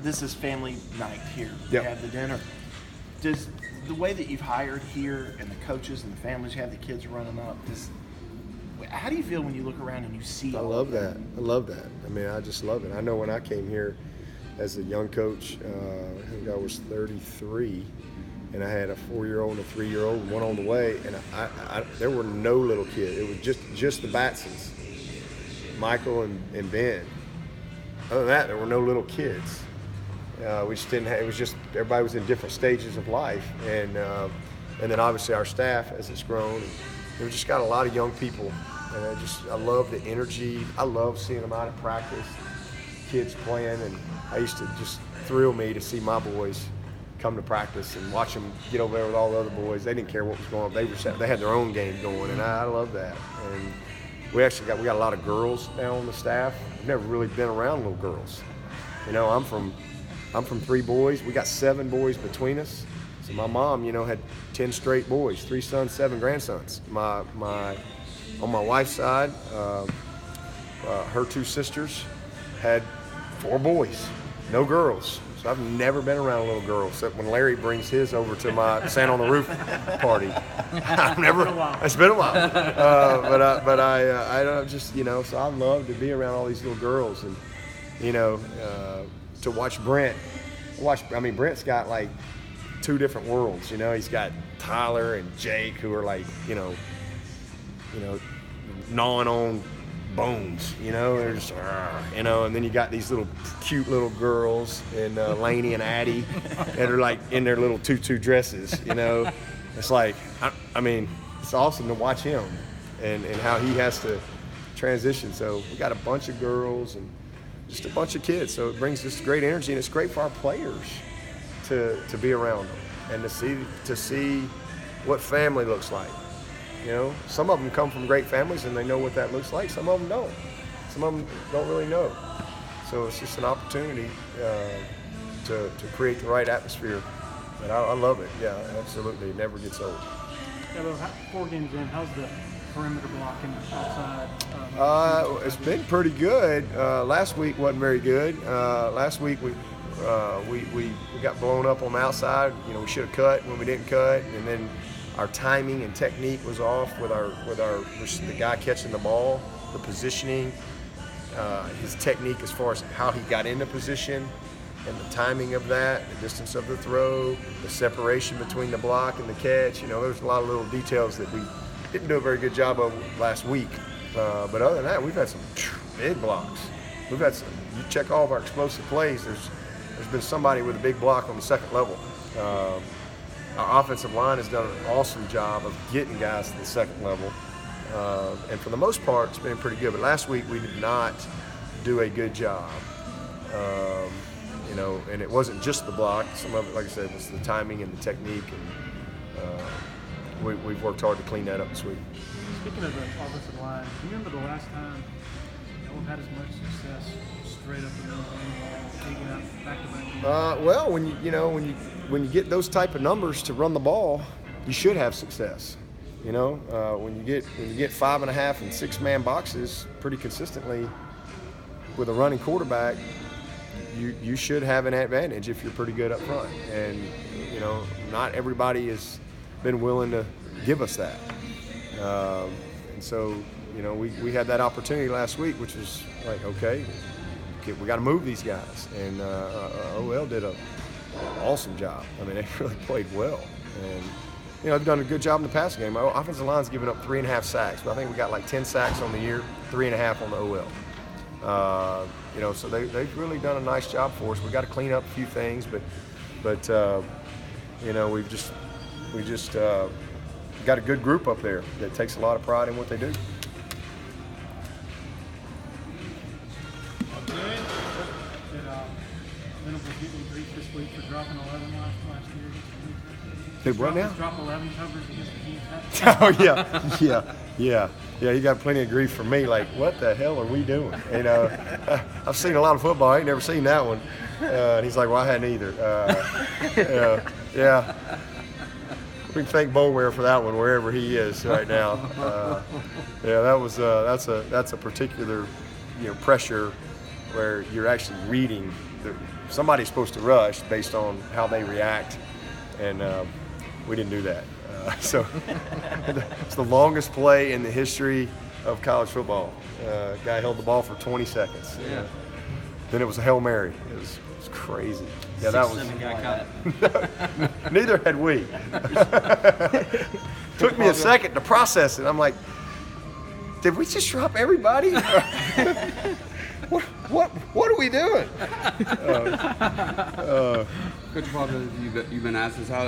this is family night here. Yep. We have the dinner. Does the way that you've hired here and the coaches and the families, you have the kids running up, how do you feel when you look around and you see I love that. I love that. I mean, I just love it. I know when I came here as a young coach, I think I was 33, and I had a 4-year-old and a 3-year-old, and one on the way, and there were no little kids. It was just the Batsons, Michael and Ben. Other than that, there were no little kids. We just didn't have, it was just, everybody was in different stages of life. And then obviously our staff as it's grown. We've just got a lot of young people. And I love the energy. I love seeing them out at practice, kids playing. And I used to just thrill me to see my boys come to practice and watch them get over there with all the other boys. They didn't care what was going on. They had their own game going, and I love that. And we got a lot of girls now on the staff. I've never really been around little girls. You know, I'm from 3 boys. We got 7 boys between us. So my mom, had 10 straight boys, 3 sons, 7 grandsons. On my wife's side, her 2 sisters had 4 boys, no girls. So I've never been around a little girl, except when Larry brings his over to my Sand on the Roof party. It's been a while. But I just, so I love to be around all these little girls and, to watch Brent. Brent's got like 2 different worlds, He's got Tyler and Jake who are like, gnawing on bones, they're just, and then you got these little cute little girls and Lainey and Addie that are like in their little tutu dresses, It's like, it's awesome to watch him and how he has to transition. So we got a bunch of girls and just a bunch of kids. So it brings just great energy, and it's great for our players to be around them and to see what family looks like. Some of them come from great families and they know what that looks like. Some of them don't. Some of them don't really know. So it's just an opportunity to create the right atmosphere. And I love it. Yeah, absolutely. It never gets old. Yeah, well, 4 games in, how's the perimeter blocking outside? It's been pretty good. Last week wasn't very good. Last week we got blown up on the outside. We should have cut when we didn't cut, and then our timing and technique was off with the guy catching the ball, the positioning, his technique as far as how he got into position, and the timing of that, the distance of the throw, the separation between the block and the catch. There's a lot of little details that we didn't do a very good job of last week. But other than that, we've had some big blocks. You check all of our explosive plays, there's been somebody with a big block on the second level. Our offensive line has done an awesome job of getting guys to the second level. And for the most part, it's been pretty good. But last week, we did not do a good job. And it wasn't just the block. Some of it, like I said, was the timing and the technique. And we've worked hard to clean that up this week. Speaking of the offensive line, do you remember the last time y'all had as much success straight up the middle, taking out back-to-back? Well, when you get those type of numbers to run the ball, you should have success. When you get 5.5 and 6-man boxes pretty consistently with a running quarterback, you should have an advantage if you're pretty good up front. And not everybody has been willing to give us that. And so we had that opportunity last week, which was like, okay, we got to move these guys. And OL did an awesome job. They really played well. And they've done a good job in the passing game. Our offensive line's given up 3.5 sacks, but I think we got like 10 sacks on the year, 3.5 on the OL. So they've really done a nice job for us. We got to clean up a few things, but we just got a good group up there that takes a lot of pride in what they do. This week for dropping 11 last year. Hey, what now? Drop 11 covers against the team. Oh yeah. You got plenty of grief from me. Like, what the hell are we doing? I've seen a lot of football. I ain't never seen that one. And he's like, well, I hadn't either. Yeah. We can thank Bowmare for that one, wherever he is right now. That's a particular pressure where you're actually reading somebody's supposed to rush based on how they react, and we didn't do that. So it's the longest play in the history of college football. Guy held the ball for 20 seconds. Yeah. Then it was a Hail Mary. It was crazy. Yeah, that was. 6'7" guy caught. Neither had we. Took me a second to process it. I'm like, did we just drop everybody? What are we doing? Coach Paul, you've been asked this, how